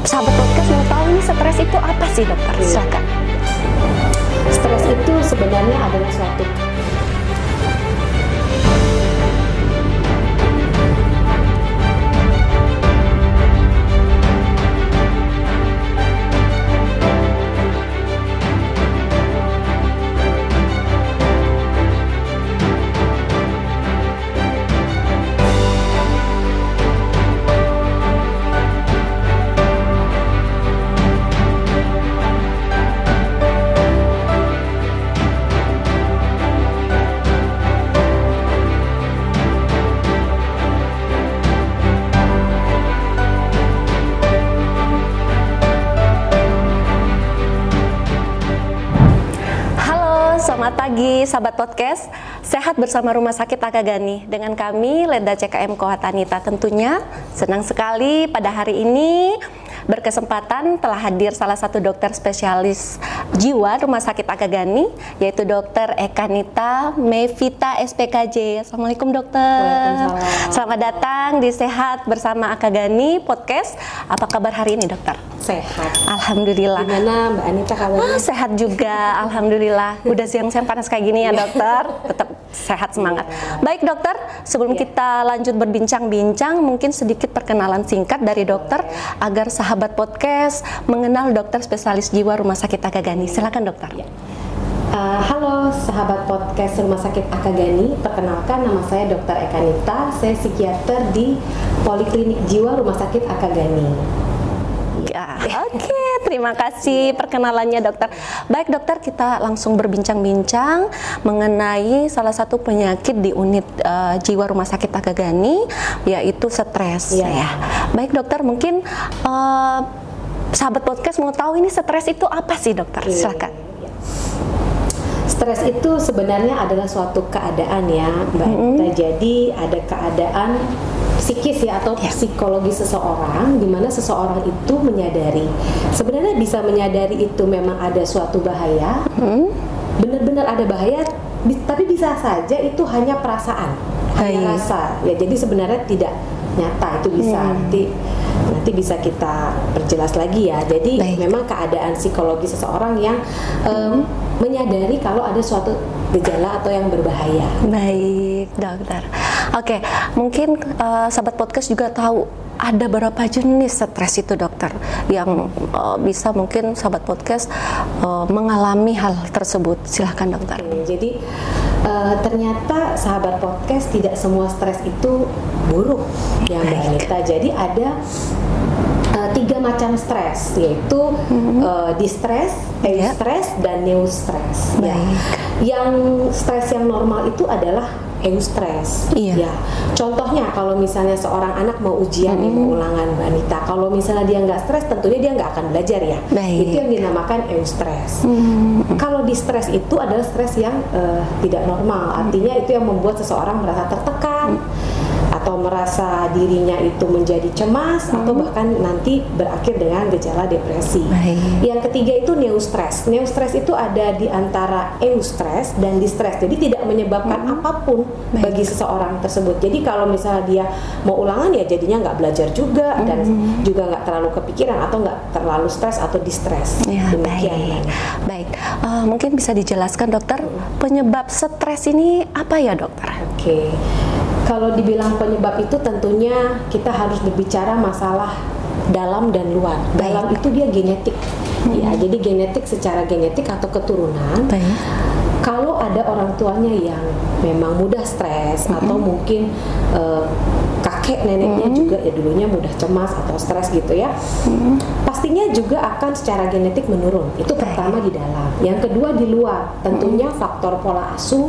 Sahabat podcast mau tahu ini stres itu apa sih dokter? Silakan. Stres itu sebenarnya adalah suatu Selamat pagi sahabat podcast, sehat bersama Rumah Sakit Akagani. Dengan kami Leda CKM Kohatanita, tentunya senang sekali pada hari ini berkesempatan telah hadir salah satu dokter spesialis jiwa Rumah Sakit Akagani, yaitu Dokter Ekanita Mevita SPKJ. Assalamualaikum dokter. Selamat datang di Sehat bersama Akagani Podcast. Apa kabar hari ini dokter? sehat. Alhamdulillah. Gimana Mbak Anita kabarnya? Sehat juga, alhamdulillah. Udah siang-siang panas kayak gini ya dokter, tetap sehat semangat. Baik dokter, sebelum kita lanjut berbincang-bincang, mungkin sedikit perkenalan singkat dari dokter agar sahabat podcast mengenal dokter spesialis jiwa Rumah Sakit Akagani. Silakan dokter. Halo sahabat podcast Rumah Sakit Akagani, perkenalkan nama saya Dokter Ekanita, saya psikiater di Poliklinik Jiwa Rumah Sakit Akagani. Oke, terima kasih perkenalannya dokter. Baik dokter, kita langsung berbincang-bincang mengenai salah satu penyakit di unit jiwa Rumah Sakit Akagani, yaitu stres. Ya. Baik dokter, mungkin sahabat podcast mau tahu ini stres itu apa sih dokter? Silakan. Stres itu sebenarnya adalah suatu keadaan ya Mbak Anita. Jadi ada keadaan psikis ya atau psikologi seseorang di mana seseorang itu menyadari, sebenarnya bisa menyadari itu memang ada suatu bahaya, benar-benar ada bahaya, tapi bisa saja itu hanya perasaan, hanya rasa ya. Jadi sebenarnya tidak nyata, itu bisa nanti bisa kita perjelas lagi ya. Jadi memang keadaan psikologi seseorang yang menyadari kalau ada suatu gejala atau yang berbahaya. Baik dokter. Oke, mungkin sahabat podcast juga tahu ada berapa jenis stres itu dokter yang bisa mungkin sahabat podcast mengalami hal tersebut. Silahkan dokter. Jadi ternyata sahabat podcast tidak semua stres itu buruk ya Mbak Anita. Jadi ada 3 macam stres, yaitu distress, eustress, dan neustres. Ya. Yang stres yang normal itu adalah eustress. Ya. Contohnya kalau misalnya seorang anak mau ujian, mau ulangan Mbak Anita, kalau misalnya dia nggak stres, tentunya dia nggak akan belajar ya. Itu yang dinamakan eustress. Kalau distress itu adalah stres yang tidak normal, artinya itu yang membuat seseorang merasa tertekan, atau merasa dirinya itu menjadi cemas, atau bahkan nanti berakhir dengan gejala depresi. Yang ketiga itu neustres. Neustres itu ada di antara eustress dan distress, jadi tidak menyebabkan apapun bagi seseorang tersebut. Jadi kalau misalnya dia mau ulangan ya jadinya nggak belajar juga, dan juga nggak terlalu kepikiran atau nggak terlalu stres atau distress. Demikian. Baik. Mungkin bisa dijelaskan dokter, penyebab stres ini apa ya dokter? Oke. Kalau dibilang penyebab itu tentunya kita harus berbicara masalah dalam dan luar. Dalam itu dia genetik. Ya, jadi genetik, secara genetik atau keturunan. Kalau ada orang tuanya yang memang mudah stres, atau mungkin kakek neneknya juga ya dulunya mudah cemas atau stres gitu ya, pastinya juga akan secara genetik menurun. Itu pertama di dalam. Yang kedua di luar, tentunya faktor pola asuh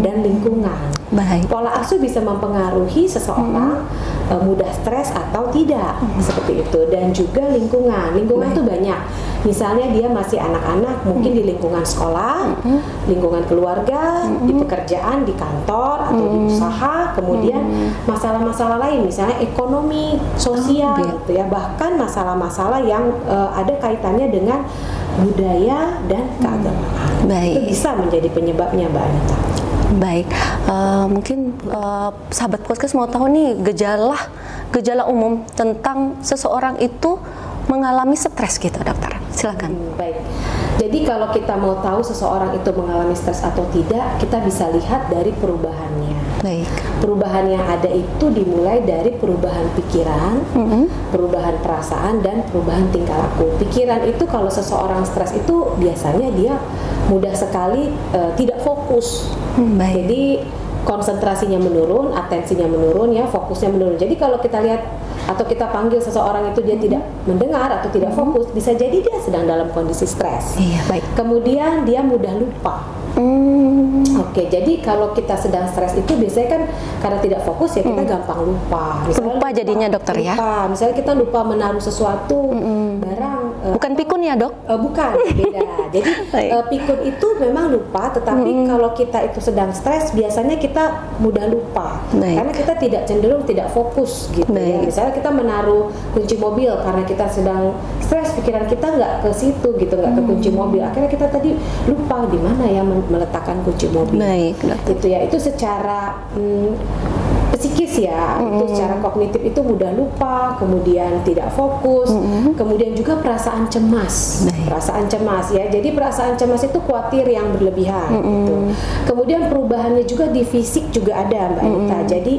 dan lingkungan. Pola asuh bisa mempengaruhi seseorang mudah stres atau tidak, seperti itu. Dan juga lingkungan. Lingkungan tuh banyak. Misalnya dia masih anak-anak, mungkin di lingkungan sekolah, lingkungan keluarga, di pekerjaan, di kantor atau di usaha, kemudian masalah-masalah lain, misalnya ekonomi, sosial gitu ya, bahkan masalah-masalah yang ada kaitannya dengan budaya dan keagamaan. Itu bisa menjadi penyebabnya Mbak Anita. Baik, mungkin sahabat podcast mau tahu nih gejala umum tentang seseorang itu mengalami stres gitu, dokter? Silakan. Baik. Jadi kalau kita mau tahu seseorang itu mengalami stres atau tidak, kita bisa lihat dari perubahannya. Baik. Perubahan yang ada itu dimulai dari perubahan pikiran, perubahan perasaan, dan perubahan tingkah laku. Pikiran itu kalau seseorang stres itu biasanya dia mudah sekali tidak fokus. Baik. Jadi konsentrasinya menurun, atensinya menurun, ya, fokusnya menurun. Jadi kalau kita lihat atau kita panggil seseorang itu dia tidak mendengar atau tidak fokus, bisa jadi dia sedang dalam kondisi stres. Iya, baik. Kemudian dia mudah lupa. Oke, jadi kalau kita sedang stres itu biasanya kan karena tidak fokus ya kita gampang lupa. Misalnya Lupa jadinya, dokter, ya? Misalnya kita lupa menaruh sesuatu barang. Bukan pikun ya, dok? Bukan, beda. Jadi pikun itu memang lupa, tetapi kalau kita itu sedang stres biasanya kita mudah lupa. Baik. Karena kita tidak cenderung tidak fokus gitu ya. Misalnya kita menaruh kunci mobil karena kita sedang stres, pikiran kita nggak ke situ gitu, nggak ke kunci mobil. Akhirnya kita tadi lupa di mana ya meletakkan kunci mobil. Baik, dokter. Itu ya, itu secara psikis ya, itu secara kognitif itu mudah lupa, kemudian tidak fokus, kemudian juga perasaan cemas. Perasaan cemas ya. Jadi perasaan cemas itu khawatir yang berlebihan gitu. Kemudian perubahannya juga di fisik juga ada, Mbak Anita. Jadi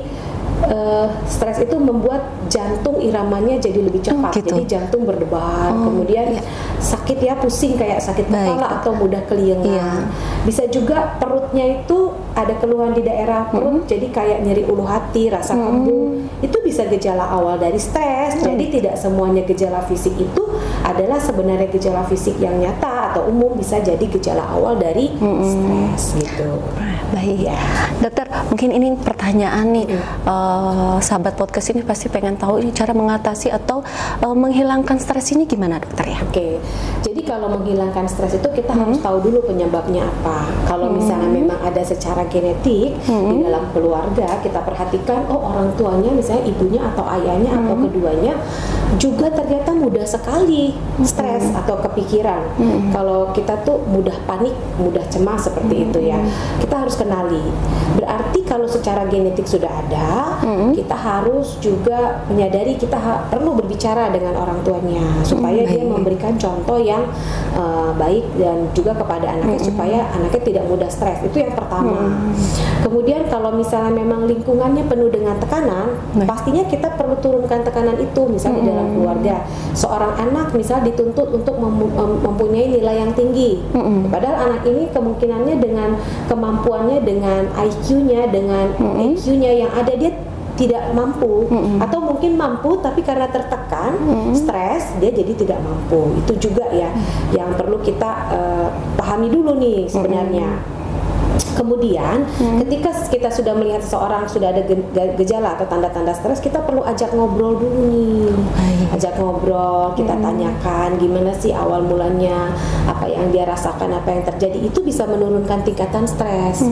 stres itu membuat jantung iramanya jadi lebih cepat, gitu. jadi jantung berdebar, kemudian sakit ya, pusing kayak sakit kepala atau mudah keliengan. Bisa juga perutnya itu ada keluhan di daerah perut, jadi kayak nyeri ulu hati, rasa kembung. Itu bisa gejala awal dari stres. Jadi tidak semuanya gejala fisik itu adalah sebenarnya gejala fisik yang nyata atau umum, bisa jadi gejala awal dari stres gitu. Baik, ya. Dokter, mungkin ini pertanyaan nih, sahabat podcast ini pasti pengen tahu ini cara mengatasi atau menghilangkan stres ini gimana, dokter ya? Oke, jadi kalau menghilangkan stres itu kita harus tahu dulu penyebabnya apa. Kalau misalnya memang ada secara genetik di dalam keluarga, kita perhatikan, oh orang tuanya misalnya ibunya atau ayahnya atau keduanya juga ternyata mudah sekali stres atau kepikiran. Kalau kita tuh mudah panik, mudah cemas seperti itu ya, kita harus kenali. Berarti kalau secara genetik sudah ada, kita harus juga menyadari kita perlu berbicara dengan orang tuanya supaya dia memberikan contoh yang baik dan juga kepada anaknya supaya anaknya tidak mudah stres. Itu yang pertama. Kemudian kalau misalnya memang lingkungannya penuh dengan tekanan, pastinya kita perlu turunkan tekanan itu. Misalnya dalam keluarga, seorang anak misalnya dituntut untuk mempunyai nilai yang tinggi, padahal anak ini kemungkinannya dengan kemampuannya, dengan IQ-nya, dengan EQ-nya yang ada, dia tidak mampu, atau mungkin mampu tapi karena tertekan, stres, dia jadi tidak mampu. Itu juga ya yang perlu kita pahami dulu nih sebenarnya. Kemudian ketika kita sudah melihat seseorang sudah ada gejala atau tanda-tanda stres, kita perlu ajak ngobrol dulu nih. Ajak ngobrol, kita tanyakan gimana sih awal mulanya, apa yang dia rasakan, apa yang terjadi. Itu bisa menurunkan tingkatan stres.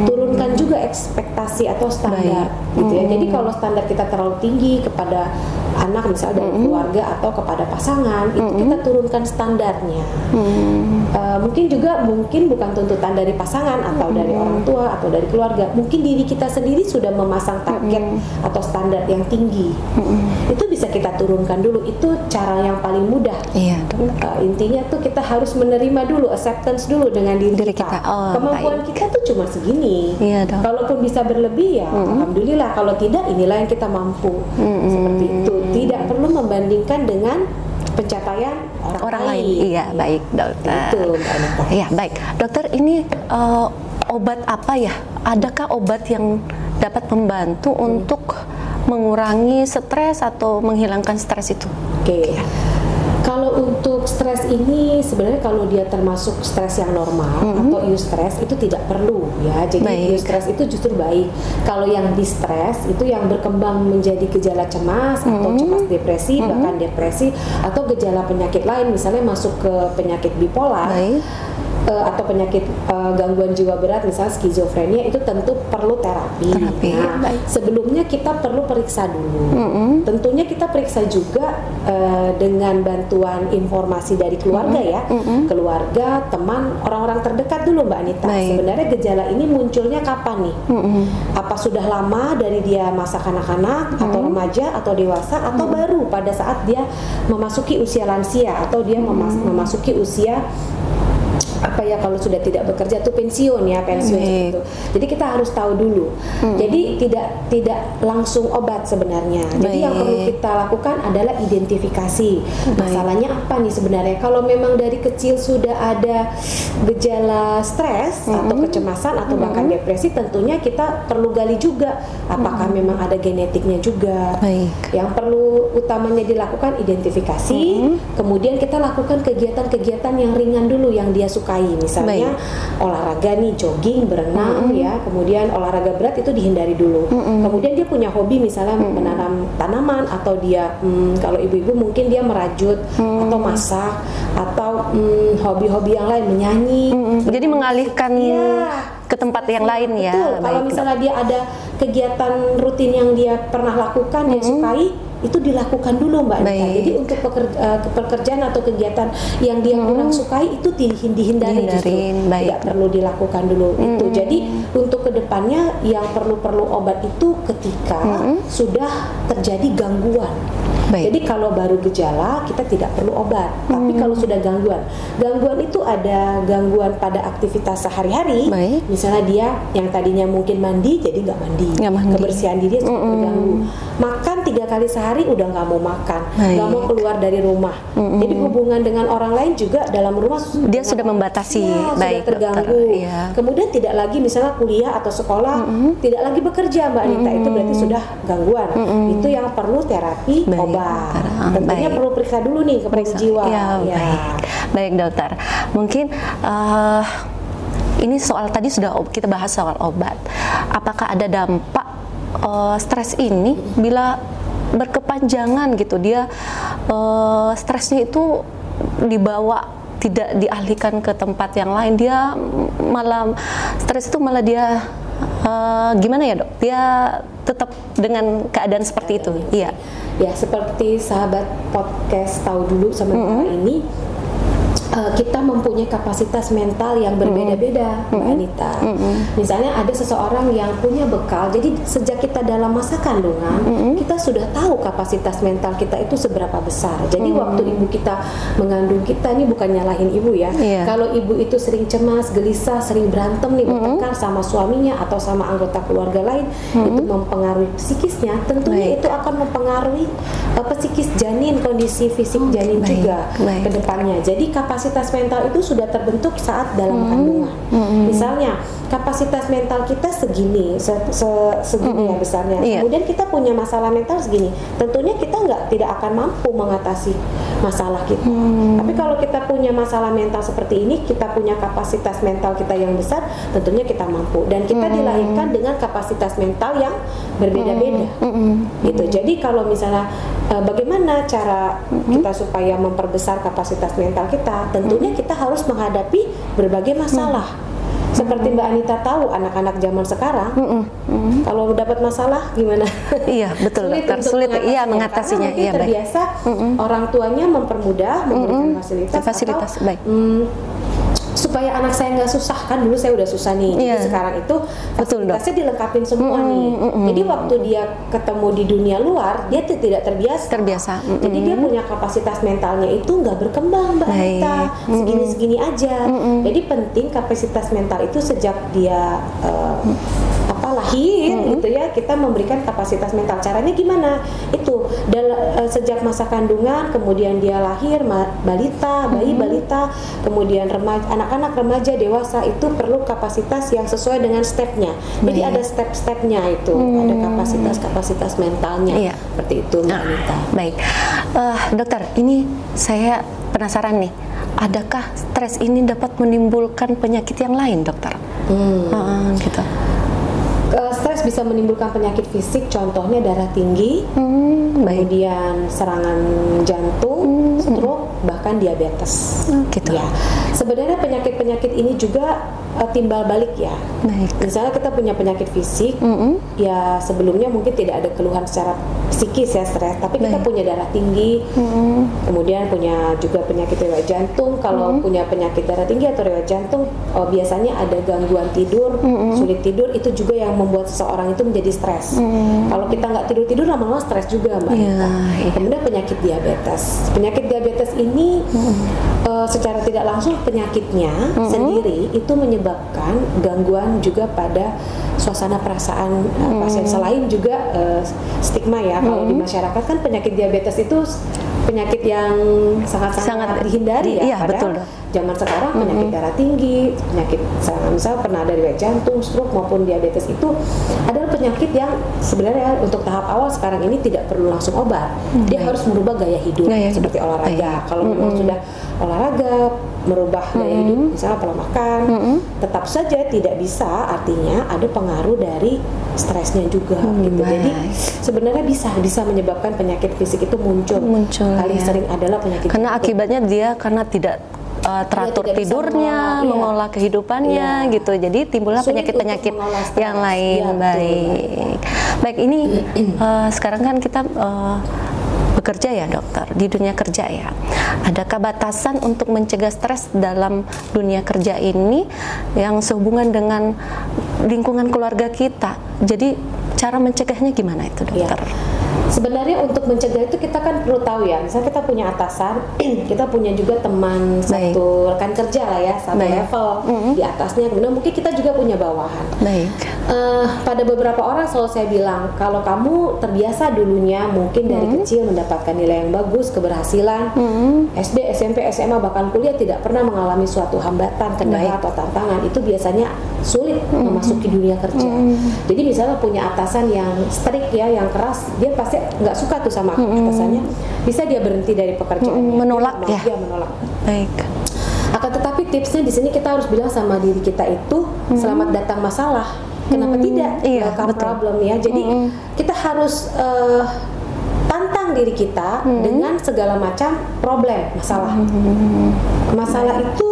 Turunkan juga ekspektasi atau standar gitu ya. Jadi kalau standar kita terlalu tinggi kepada anak misalnya dari keluarga atau kepada pasangan, itu kita turunkan standarnya. Mungkin bukan tuntutan dari pasangan atau dari orang tua atau dari keluarga, mungkin diri kita sendiri sudah memasang target atau standar yang tinggi. Itu bisa kita turunkan dulu. Itu cara yang paling mudah. Intinya tuh kita harus menerima dulu, acceptance dulu dengan diri kita. Kemampuan kita tuh cuma segini. Kalaupun bisa berlebih ya alhamdulillah, kalau tidak inilah yang kita mampu. Seperti itu. Tidak perlu membandingkan dengan pencapaian orang lain. Iya, baik, dokter. Itu, Mbak Anita. Iya, baik. Dokter, ini obat apa ya? Adakah obat yang dapat membantu untuk mengurangi stres atau menghilangkan stres itu? Oke. Kalau untuk stres ini sebenarnya kalau dia termasuk stres yang normal atau eustress itu tidak perlu ya. Jadi eustress itu justru baik. Kalau yang distress itu yang berkembang menjadi gejala cemas atau cemas depresi, bahkan depresi atau gejala penyakit lain misalnya masuk ke penyakit bipolar. atau penyakit gangguan jiwa berat misalnya skizofrenia itu tentu perlu terapi. Nah, sebelumnya kita perlu periksa dulu. Tentunya kita periksa juga dengan bantuan informasi dari keluarga ya, keluarga, teman, orang-orang terdekat dulu Mbak Anita. Sebenarnya gejala ini munculnya kapan nih? Apa sudah lama dari dia masa kanak-kanak atau remaja atau dewasa atau baru pada saat dia memasuki usia lansia atau dia memasuki usia apa ya kalau sudah tidak bekerja tuh pensiun gitu. Jadi kita harus tahu dulu. Jadi tidak langsung obat sebenarnya. Jadi yang perlu kita lakukan adalah identifikasi. Masalahnya apa nih sebenarnya? Kalau memang dari kecil sudah ada gejala stres atau kecemasan atau bahkan depresi, tentunya kita perlu gali juga apakah memang ada genetiknya juga. Yang perlu utamanya dilakukan identifikasi. Kemudian kita lakukan kegiatan-kegiatan yang ringan dulu yang dia sukai. Misalnya olahraga nih, jogging, berenang ya, kemudian olahraga berat itu dihindari dulu. Kemudian dia punya hobi misalnya menanam tanaman atau dia kalau ibu-ibu mungkin dia merajut atau masak atau hobi-hobi yang lain, menyanyi. Jadi mengalihkan ke tempat yang lain ya. Betul. Kalau misalnya dia ada kegiatan rutin yang dia pernah lakukan, dia sukai, itu dilakukan dulu Mbak Anita. Jadi untuk pekerjaan atau kegiatan yang dia kurang sukai itu dihindari justru. Tidak perlu dilakukan dulu itu. Jadi untuk kedepannya yang perlu obat itu ketika sudah terjadi gangguan. Jadi kalau baru gejala kita tidak perlu obat. Tapi kalau sudah gangguan itu ada gangguan pada aktivitas sehari-hari. Misalnya dia yang tadinya mungkin mandi jadi nggak mandi. Kebersihan diri sudah terganggu. Makan 3 kali sehari udah nggak mau makan, nggak mau keluar dari rumah. Jadi hubungan dengan orang lain juga dalam rumah dia sudah membatasi, sudah terganggu. Kemudian tidak lagi misalnya kuliah atau sekolah, tidak lagi bekerja Mbak Anita, itu berarti sudah gangguan. Itu yang perlu terapi obat. Tentunya perlu periksa dulu nih ke jiwa. Baik dokter, mungkin ini soal tadi sudah kita bahas soal obat. Apakah ada dampak stres ini bila berkepanjangan gitu, dia stresnya itu dibawa, tidak dialihkan ke tempat yang lain, dia malah stres itu malah dia gimana ya dok? Dia tetap dengan keadaan seperti itu. Iya. Ya seperti sahabat podcast tahu dulu sementara ini. Kita mempunyai kapasitas mental yang berbeda-beda, Mbak Anita. Misalnya ada seseorang yang punya bekal, jadi sejak kita dalam masa kandungan, kita sudah tahu kapasitas mental kita itu seberapa besar. Jadi waktu ibu kita mengandung kita, ini bukan nyalahin ibu ya. Kalau ibu itu sering cemas, gelisah, sering berantem nih, bertengkar sama suaminya atau sama anggota keluarga lain, itu mempengaruhi psikisnya. Tentunya itu akan mempengaruhi psikis janin, kondisi fisik janin juga ke depannya. Jadi kapasitas mental itu sudah terbentuk saat dalam kandungan. Misalnya kapasitas mental kita segini, segini ya besarnya. Kemudian kita punya masalah mental segini. Tentunya kita tidak akan mampu mengatasi masalah kita. Tapi kalau kita punya masalah mental seperti ini, kita punya kapasitas mental kita yang besar, tentunya kita mampu. Dan kita dilahirkan dengan kapasitas mental yang berbeda-beda. Gitu. Jadi kalau misalnya bagaimana cara kita supaya memperbesar kapasitas mental kita? Tentunya kita harus menghadapi berbagai masalah. Seperti Mbak Anita tahu, anak-anak zaman sekarang kalau dapat masalah gimana? Iya betul, sulit mengatasinya. Iya, terbiasa orang tuanya mempermudah, memberikan fasilitas atau, supaya anak saya nggak susah, kan dulu saya udah susah nih. Jadi sekarang itu fasilitasnya dilengkapin semua nih. Jadi waktu dia ketemu di dunia luar, dia tidak terbiasa. Jadi dia punya kapasitas mentalnya itu nggak berkembang, Mbak Anita. Segini-segini aja. Jadi penting kapasitas mental itu sejak dia lahir gitu ya, kita memberikan kapasitas mental. Caranya gimana? Itu sejak masa kandungan, kemudian dia lahir balita, bayi balita, kemudian anak-anak remaja, dewasa, itu perlu kapasitas yang sesuai dengan stepnya. Jadi ada step-stepnya itu, ada kapasitas mentalnya. Seperti itu Mbak Anita. Baik, dokter, ini saya penasaran nih, adakah stres ini dapat menimbulkan penyakit yang lain, dokter? Gitu. Stres Stres bisa menimbulkan penyakit fisik, contohnya darah tinggi, kemudian serangan jantung, stroke, bahkan diabetes. Gitu. Ya, sebenarnya penyakit-penyakit ini juga timbal balik ya. Baik. Misalnya kita punya penyakit fisik, ya sebelumnya mungkin tidak ada keluhan secara psikis ya stres, tapi kita punya darah tinggi, kemudian punya juga penyakit riwayat jantung. Kalau punya penyakit darah tinggi atau riwayat jantung, biasanya ada gangguan tidur, sulit tidur, itu juga yang membuat seseorang itu menjadi stres. Kalau kita nggak tidur-tidur, lama-lama stres juga, Mbak. Kemudian penyakit diabetes. Penyakit diabetes ini secara tidak langsung penyakitnya sendiri itu menyebabkan gangguan juga pada suasana perasaan pasien. Selain juga stigma ya, kalau di masyarakat kan penyakit diabetes itu penyakit yang sangat dihindari ya. Iya, betul. Zaman sekarang penyakit darah tinggi, penyakit misal pernah ada riwayat jantung, stroke maupun diabetes itu adalah penyakit yang sebenarnya untuk tahap awal sekarang ini tidak perlu langsung obat. Dia harus merubah gaya hidup seperti olahraga. Kalau memang sudah olahraga, merubah gaya hidup, misalnya pola makan, tetap saja tidak bisa artinya ada pengaruh dari stresnya juga gitu. Jadi sebenarnya bisa menyebabkan penyakit fisik itu muncul. Paling sering adalah penyakit karena akibatnya dia karena tidak teratur tidurnya, mengolah kehidupannya gitu. Jadi timbullah penyakit-penyakit yang lain. Baik, ini sekarang kan kita bekerja ya dokter, di dunia kerja ya. Adakah batasan untuk mencegah stres dalam dunia kerja ini yang sehubungan dengan lingkungan keluarga kita? Jadi cara mencegahnya gimana itu dokter? Sebenarnya untuk mencegah itu kita kan perlu tahu ya, misalnya kita punya atasan, kita punya juga teman satu rekan kerja lah ya, satu level di atasnya, kemudian mungkin kita juga punya bawahan. Pada beberapa orang selalu saya bilang, kalau kamu terbiasa dulunya mungkin dari kecil mendapatkan nilai yang bagus, keberhasilan, SD, SMP, SMA, bahkan kuliah tidak pernah mengalami suatu hambatan, kendala atau tantangan, itu biasanya sulit memasuki dunia kerja. Jadi misalnya punya atasan yang strict ya, yang keras, dia pasti nggak suka tuh sama atasannya, bisa dia berhenti dari pekerjaannya, menolak dia menolak. Baik. Akan tetapi tipsnya di sini kita harus bilang sama diri kita itu, selamat datang masalah, kenapa tidak? Welcome problem ya. Jadi kita harus tantang diri kita dengan segala macam problem, masalah. Masalah itu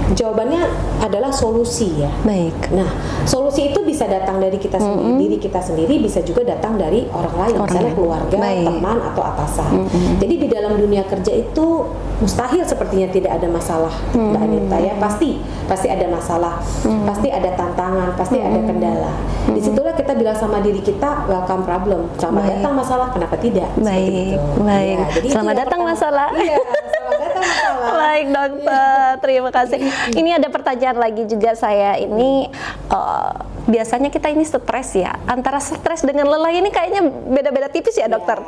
jawabannya adalah solusi ya. Baik. Nah, solusi itu bisa datang dari kita sendiri, diri kita sendiri, bisa juga datang dari orang lain, misalnya keluarga, teman atau atasan. Jadi di dalam dunia kerja itu mustahil sepertinya tidak ada masalah, Mbak Anita ya. Pasti ada masalah, pasti ada tantangan, pasti ada kendala. Disitulah kita bilang sama diri kita, welcome problem. Selamat datang masalah, kenapa tidak? Baik. Ya, jadi selamat datang masalah. Iya, selamat datang masalah. Baik dokter, terima kasih. Ini ada pertanyaan lagi juga saya ini, biasanya kita ini stres ya, antara stres dengan lelah ini kayaknya beda-beda tipis ya dokter.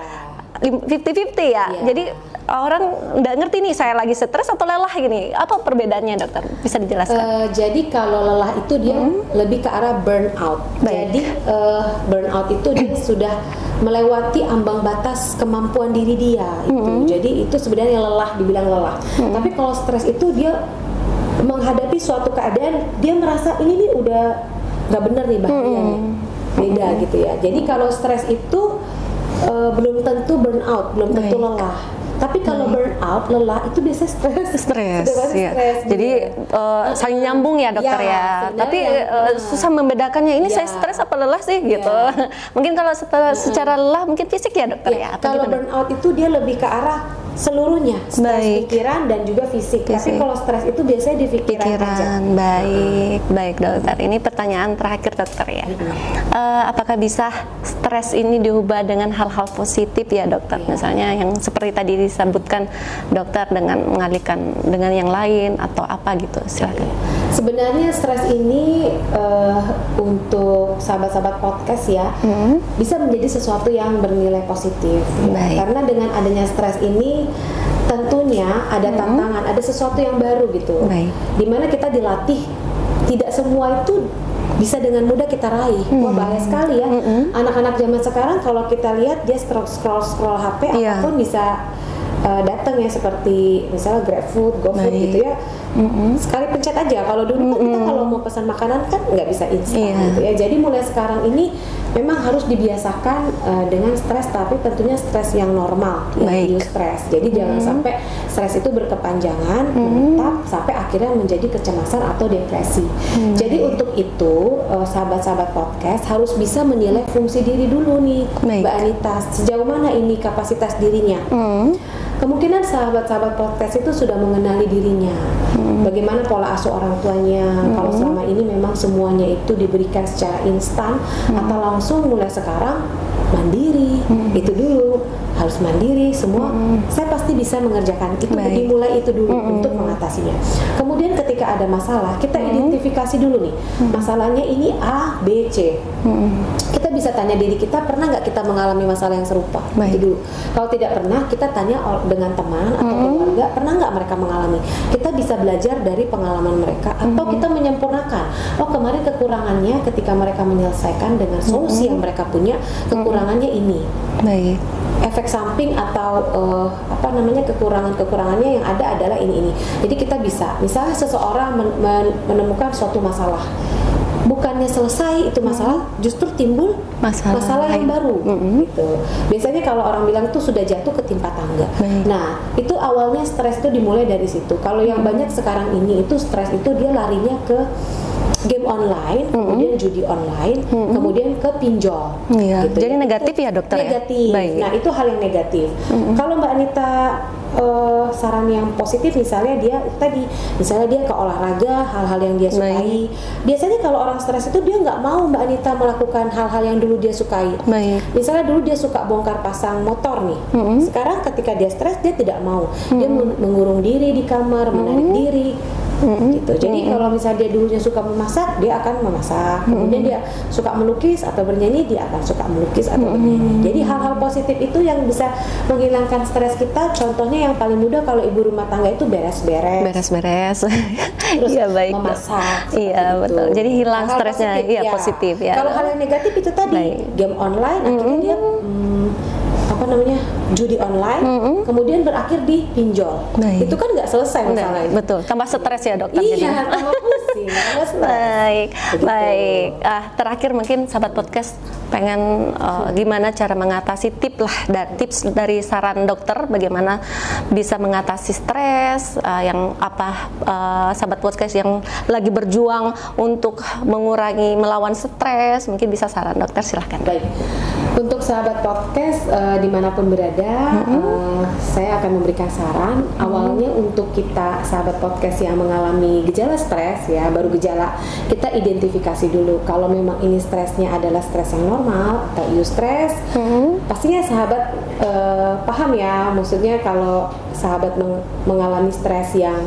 50-50 ya. Jadi orang nggak ngerti nih saya lagi stres atau lelah gini. Apa perbedaannya dokter? Bisa dijelaskan? Jadi kalau lelah itu dia lebih ke arah burnout. Jadi burnout itu dia sudah melewati ambang batas kemampuan diri dia itu. Jadi itu sebenarnya lelah, dibilang lelah. Tapi kalau stres itu dia menghadapi suatu keadaan, dia merasa ini nih udah nggak bener nih, bahaya nih, beda gitu ya. Jadi kalau stres itu belum tentu burnout, belum tentu lelah. Tapi kalau burnout, lelah itu biasa stres. Ya. Jadi saling nyambung ya dokter ya. Tapi susah membedakannya, ini saya stres apa lelah sih gitu. Mungkin kalau secara lelah mungkin fisik ya dokter ya. Kalau burnout itu dia lebih ke arah seluruhnya, stres pikiran dan juga fisik. Tapi kalau stres itu biasanya di pikiran aja. Baik dokter. Ini pertanyaan terakhir dokter ya. Apakah bisa stres ini diubah dengan hal-hal positif ya dokter? Misalnya yang seperti tadi disebutkan dokter, dengan mengalihkan dengan yang lain atau apa gitu, silakan. Sebenarnya stres ini untuk sahabat-sahabat podcast ya, bisa menjadi sesuatu yang bernilai positif ya. Karena dengan adanya stres ini tentunya ada tantangan, ada sesuatu yang baru gitu, dimana kita dilatih. Tidak semua itu bisa dengan mudah kita raih. Wah, bahaya sekali ya. Anak-anak zaman sekarang kalau kita lihat dia scroll HP apapun bisa datang ya, seperti misalnya GrabFood, GoFood gitu ya. Sekali pencet aja. Kalau dulu kan kita kalau mau pesan makanan kan nggak bisa instan gitu ya. Jadi mulai sekarang ini memang harus dibiasakan dengan stres, tapi tentunya stres yang normal, yang stres. Jadi jangan sampai stres itu berkepanjangan, menetap sampai akhirnya menjadi kecemasan atau depresi. Jadi untuk itu sahabat-sahabat podcast harus bisa menilai fungsi diri dulu nih, Mbak Anita, sejauh mana ini kapasitas dirinya. Kemungkinan sahabat-sahabat podcast itu sudah mengenali dirinya, bagaimana pola asuh orang tuanya, kalau selama ini memang semuanya itu diberikan secara instan, atau langsung mulai sekarang mandiri, itu dulu harus mandiri semua. Saya pasti bisa mengerjakan itu, dimulai itu dulu untuk mengatasinya. Kemudian ketika ada masalah, kita identifikasi dulu nih, masalahnya ini A, B, C. Kita bisa tanya diri kita, pernah nggak kita mengalami masalah yang serupa? Itu dulu. Kalau tidak pernah, kita tanya dengan teman atau keluarga, pernah nggak mereka mengalami? Kita bisa belajar dari pengalaman mereka, atau kita menyempurnakan. Oh, kemarin kekurangannya ketika mereka menyelesaikan dengan solusi yang mereka punya, kekurangannya ini. Efek samping atau kekurangannya yang ada adalah ini. Jadi kita bisa, misalnya seseorang menemukan suatu masalah, bukannya selesai itu masalah, justru timbul masalah yang baru gitu. Biasanya kalau orang bilang itu sudah jatuh ketimpa tangga. Nah, itu awalnya stres itu dimulai dari situ. Kalau yang banyak sekarang ini itu stres itu dia larinya ke game online, kemudian judi online, kemudian ke pinjol. Gitu. Jadi negatif ya dokter? Negatif. Nah, itu hal yang negatif. Kalau Mbak Anita saran yang positif, misalnya dia ke olahraga, hal-hal yang dia sukai. Biasanya kalau orang stres itu dia nggak mau Mbak Anita melakukan hal-hal yang dulu dia sukai. Misalnya dulu dia suka bongkar pasang motor nih. Sekarang ketika dia stres dia tidak mau. Dia mengurung diri di kamar, menarik diri. Gitu. Jadi kalau misalnya dia dulunya suka memasak, dia akan memasak. Kemudian dia suka melukis atau bernyanyi, dia akan suka melukis atau bernyanyi. Jadi hal-hal positif itu yang bisa menghilangkan stres kita. Contohnya yang paling mudah kalau ibu rumah tangga itu beres-beres. Terus memasak. Iya, betul. Jadi hilang hal stresnya, positif ya. Kalau hal yang negatif itu tadi game online, akhirnya dia judi online, kemudian berakhir di pinjol. Itu kan nggak selesai masalahnya. Betul, tambah stres ya dokter. Iya, tambah pusing, tambah stres. Baik. Terakhir mungkin sahabat podcast pengen gimana cara mengatasi tips dari saran dokter bagaimana bisa mengatasi stres, sahabat podcast yang lagi berjuang untuk melawan stres, mungkin bisa saran dokter, silahkan. Baik. Untuk sahabat podcast dimanapun berada, saya akan memberikan saran. Awalnya untuk kita sahabat podcast yang mengalami gejala stres ya, baru gejala, kita identifikasi dulu kalau memang ini stresnya adalah stres yang normal atau eustress. Pastinya sahabat paham ya, maksudnya kalau sahabat mengalami stres yang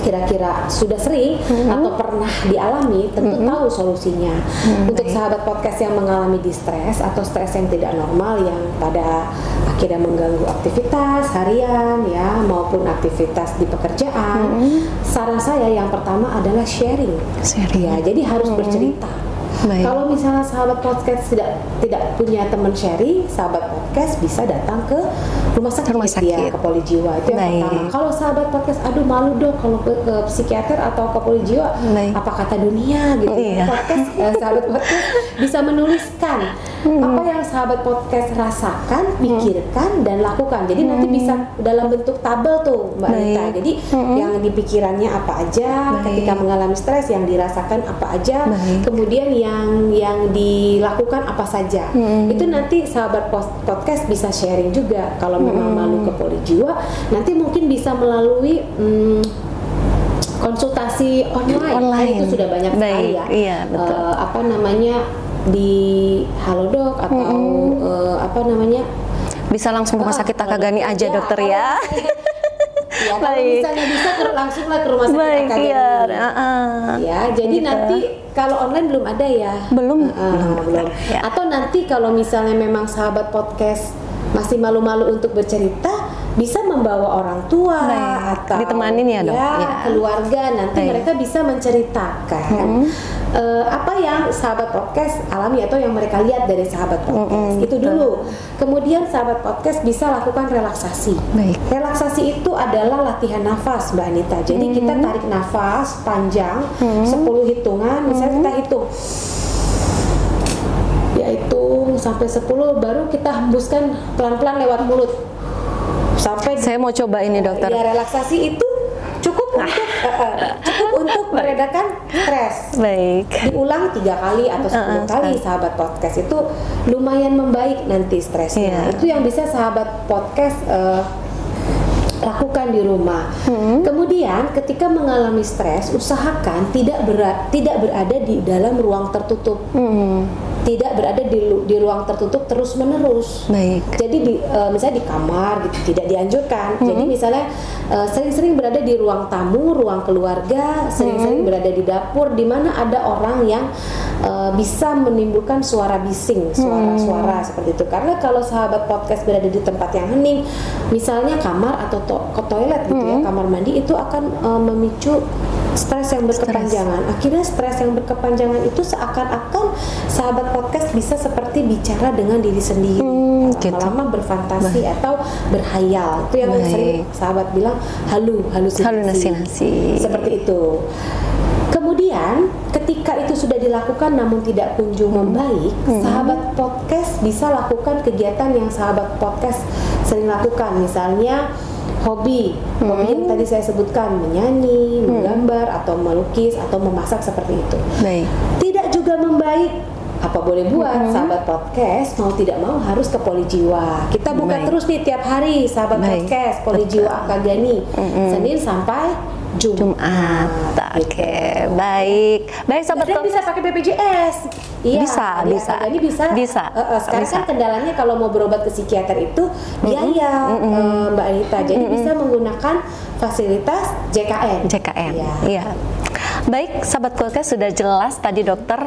kira-kira sudah sering atau pernah dialami, tentu tahu solusinya. Untuk sahabat podcast yang mengalami distres atau stres yang tidak normal, yang pada akhirnya mengganggu aktivitas harian ya maupun aktivitas di pekerjaan, saran saya yang pertama adalah sharing. Ya, jadi harus bercerita. Kalau misalnya sahabat podcast tidak punya teman sharing, sahabat podcast bisa datang ke rumah sakit. Ya, ke poli jiwa, itu yang pertama. Kalau sahabat podcast, aduh malu dong kalau ke psikiater atau ke poli jiwa, apa kata dunia gitu. Podcast, sahabat podcast bisa menuliskan apa yang sahabat podcast rasakan, pikirkan dan lakukan. Jadi nanti bisa dalam bentuk tabel tuh Mbak Anita. Jadi yang di pikirannya apa aja ketika mengalami stres, yang dirasakan apa aja, kemudian yang dilakukan apa saja. Itu nanti sahabat podcast bisa sharing juga. Kalau memang malu ke poli jiwa, nanti mungkin bisa melalui konsultasi online. Itu sudah banyak sekali ya. Iya, betul. Di Halodoc atau bisa langsung rumah sakit Takagani aja dokter ya. Ya, kalau misalnya bisa langsunglah ke rumah sakit Takagani. Ya, jadi nanti kalau online belum ada ya. Belum. Atau nanti kalau misalnya memang sahabat podcast masih malu-malu untuk bercerita, bisa membawa orang tua atau ditemanin ya, Dok? Ya, keluarga, nanti mereka bisa menceritakan apa yang sahabat podcast alami atau yang mereka lihat dari sahabat podcast. Itu dulu. Kemudian sahabat podcast bisa lakukan relaksasi. Relaksasi itu adalah latihan nafas, Mbak Anita. Jadi kita tarik nafas panjang 10 hitungan, misalnya kita hitung, yaitu sampai 10, baru kita hembuskan pelan-pelan lewat mulut sampai. Saya mau coba ini, dokter. Ya, relaksasi itu cukup untuk meredakan stres. Baik. Diulang 3 kali atau 10 kali sahabat podcast, itu lumayan membaik nanti stresnya. Itu yang bisa sahabat podcast lakukan di rumah. Kemudian ketika mengalami stres, usahakan tidak berada di dalam ruang tertutup. Tidak berada di ruang tertutup terus menerus. Jadi misalnya di kamar gitu tidak dianjurkan. Jadi misalnya sering-sering berada di ruang tamu, ruang keluarga, sering-sering berada di dapur di mana ada orang yang bisa menimbulkan suara bising, suara-suara seperti itu. Karena kalau sahabat podcast berada di tempat yang hening, misalnya kamar atau ke toilet gitu ya, kamar mandi, itu akan memicu stres yang berkepanjangan. Akhirnya stres yang berkepanjangan itu seakan-akan sahabat podcast bisa seperti bicara dengan diri sendiri, lama-lama berfantasi atau berhayal. Itu yang sering sahabat bilang halusinasi. Seperti itu. Kemudian ketika itu sudah dilakukan namun tidak kunjung membaik, sahabat podcast bisa lakukan kegiatan yang sahabat podcast sering lakukan. Misalnya hobi yang tadi saya sebutkan, menyanyi, menggambar, atau melukis, atau memasak seperti itu. Tidak juga membaik, apa boleh buat, sahabat podcast mau tidak mau harus ke Poli Jiwa. Kita buka terus nih tiap hari sahabat podcast Poli Jiwa Akagani, Senin sampai Jumat. Oke, baik sahabat. Dan bisa pakai BPJS. Iya, bisa. Sekarang kan kendalanya kalau mau berobat ke psikiater itu biaya, Mbak Anita. Jadi bisa menggunakan fasilitas JKN. Iya. Baik, sahabat podcast, sudah jelas tadi dokter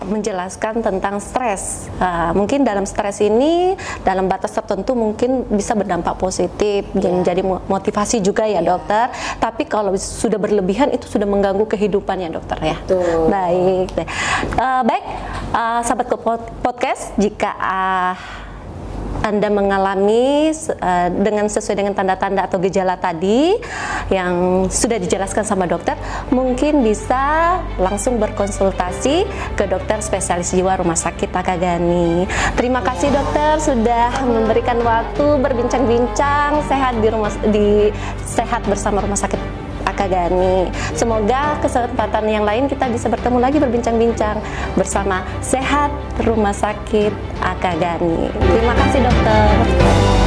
menjelaskan tentang stres. Mungkin dalam stres ini dalam batas tertentu mungkin bisa berdampak positif, menjadi motivasi juga ya dokter. Tapi kalau sudah berlebihan itu sudah mengganggu kehidupan ya dokter ya. Betul. Baik, sahabat podcast, jika Anda mengalami sesuai dengan tanda-tanda atau gejala tadi yang sudah dijelaskan sama dokter, mungkin bisa langsung berkonsultasi ke dokter spesialis jiwa Rumah Sakit Akagani. Terima kasih dokter sudah memberikan waktu berbincang-bincang sehat bersama Rumah Sakit Akagani. Semoga kesempatan yang lain kita bisa bertemu lagi berbincang-bincang bersama Sehat Rumah Sakit Akagani. Terima kasih dokter.